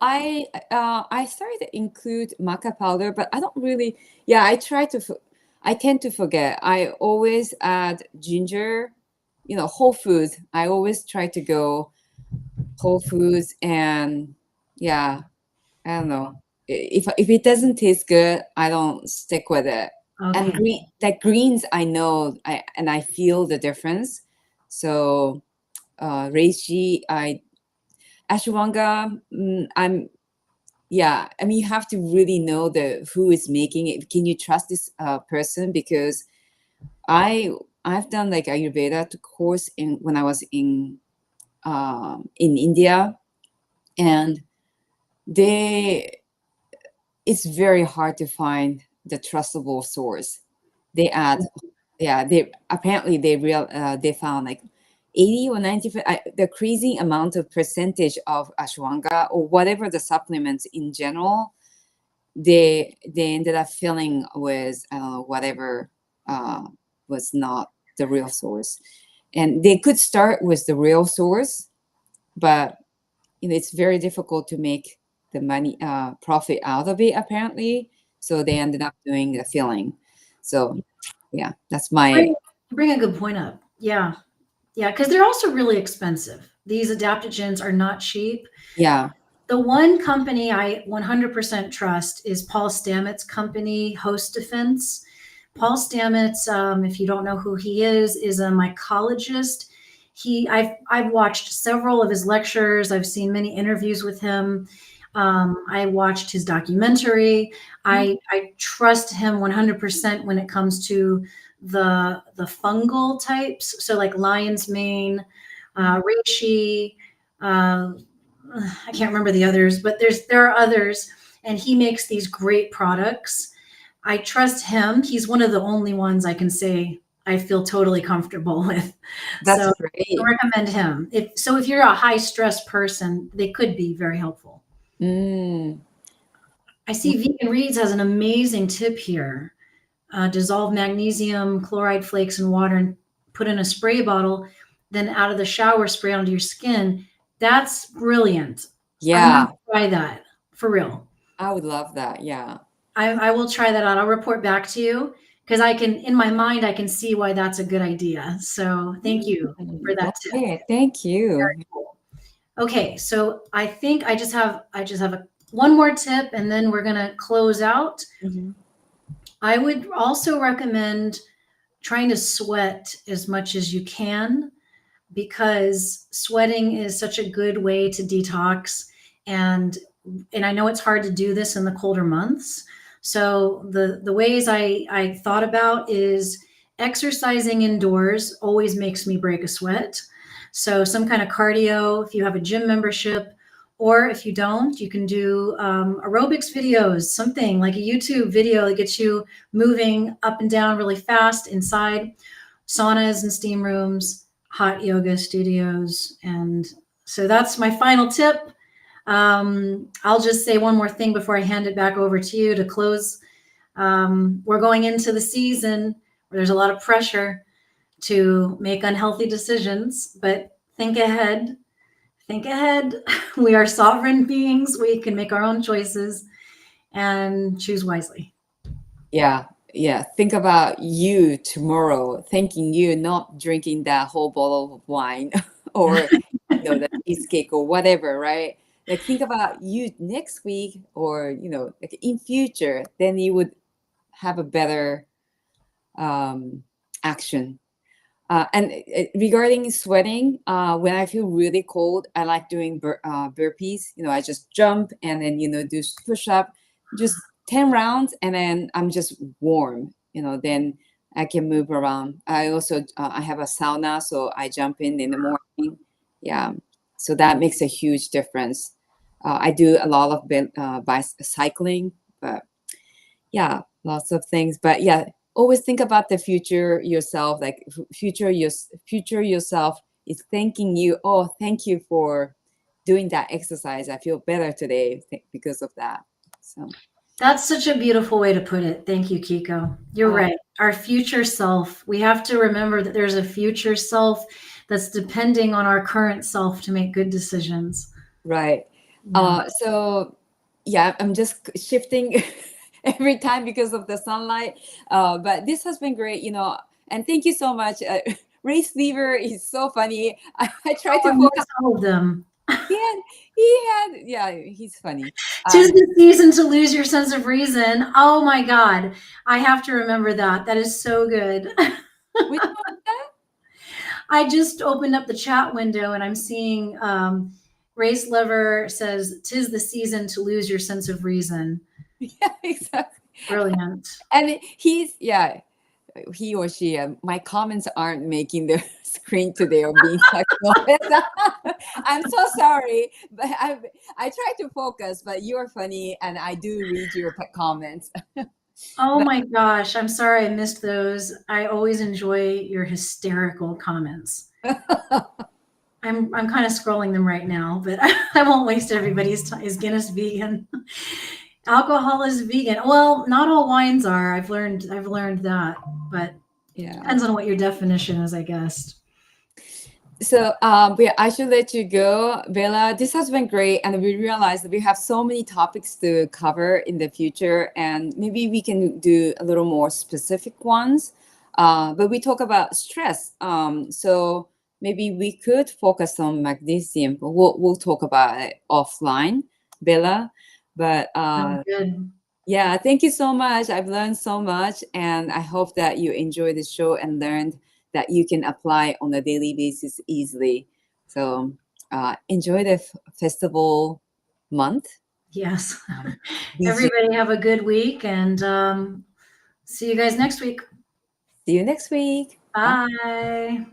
I started to include maca powder, but I don't really. Yeah, I tend to forget. I always add ginger, whole foods. I always try to go whole foods, and yeah, I don't know. If it doesn't taste good, I don't stick with it. And Okay. greens, I know, I feel the difference. So reishi, ashwanga, I'm yeah. I mean, you have to really know the who is making it. Can you trust this person? Because I I've done like Ayurveda course in when I was in India, and they it's very hard to find the trustable source. They add, yeah, they apparently they found like 80 or 90, the crazy amount of percentage of ashwagandha or whatever the supplements in general, they ended up filling with whatever uh, was not the real source. And they could start with the real source, but it's very difficult to make the money profit out of it apparently. So they ended up doing the filling. So yeah, that's my Bring a good point up. Yeah. Yeah. Because they're also really expensive. These adaptogens are not cheap. yeah. The one company I 100% trust is Paul Stamets' company, Host Defense. Paul Stamets, if you don't know who he is a mycologist. I've watched several of his lectures. I've seen many interviews with him. I watched his documentary. I trust him 100% when it comes to the fungal types. So like lion's mane, reishi, uh, I can't remember the others, but there are others, and he makes these great products. I trust him. He's one of the only ones I can say I feel totally comfortable with. That's So I great. recommend him. If you're a high stress person, they could be very helpful. Mm. I see Vegan Reads has an amazing tip here. Dissolve magnesium chloride flakes in water and put in a spray bottle, then out of the shower spray onto your skin. That's brilliant. I'm going Yeah, to try that for real. I would love that. Yeah. I will try that out. I'll report back to you because in my mind, I can see why that's a good idea. So thank you for that tip. Okay, thank you. Okay, so I think I just have one more tip and then we're gonna close out. Mhm. I would also recommend trying to sweat as much as you can because sweating is such a good way to detox and I know it's hard to do this in the colder months. So the ways I thought about is exercising indoors always makes me break a sweat. So some kind of cardio if you have a gym membership, or if you don't, you can do aerobics videos, something like a YouTube video that gets you moving up and down really fast inside saunas and steam rooms, hot yoga studios. And so that's my final tip. I'll just say one more thing before I hand it back over to you to close. We're going into the season where there's a lot of pressure to make unhealthy decisions, but think ahead. Think ahead. We are sovereign beings. We can make our own choices and choose wisely. Yeah, yeah. Think about you tomorrow, thanking you, not drinking that whole bottle of wine or the cheesecake or whatever, right? Like think about you next week or like in future, then you would have a better um action. Regarding sweating, when I feel really cold, I like doing burpees. I just jump and then do push up, just 10 rounds, and then I'm just warm. Then I can move around. I also I have a sauna, so I jump in the morning. Yeah, so that makes a huge difference. I do a lot of cycling, but yeah, lots of things. But yeah, always think about the future yourself, like future yourself is thanking you. Oh, thank you for doing that exercise. I feel better today because of that. So That's such a beautiful way to put it. Thank you, Kiko. You're uh, right. Our future self, we have to remember that there's a future self that's depending on our current self to make good decisions. right. Yeah. So yeah, I'm just shifting every time because of the sunlight. But this has been great, and thank you so much. Ray Sleever is so funny. I try Oh, to I focus. missed all of them. Yeah, he's funny. Tis the season to lose your sense of reason. Oh my God. I have to remember that. That is so good. Which one is that? I just opened up the chat window and I'm seeing Race Lever says, "Tis the season to lose your sense of reason." Yeah, exactly. Brilliant. And he's yeah. he or she, my comments aren't making the screen today or being technical. I'm so sorry, but I try to focus, but you're funny and I do read your comments. Oh But my gosh, I'm sorry I missed those. I always enjoy your hysterical comments. I'm kind of scrolling them right now, but I won't waste everybody's time. Is Guinness vegan? Alcohol is vegan. Well, not all wines are. I've learned that, but yeah. depends on what your definition is, I guess. So I should let you go, Bella. This has been great, and we realized that we have so many topics to cover in the future, and maybe we can do a little more specific ones. But we talk about stress, so maybe we could focus on magnesium. But we'll talk about it offline, Bella. But Sounds good. yeah, thank you so much. I've learned so much, and I hope that you enjoyed the show and learned that you can apply on a daily basis easily. So enjoy the festival month. Yes. Be see Everybody have a good week, and see you guys next week. you next week. Bye. Bye.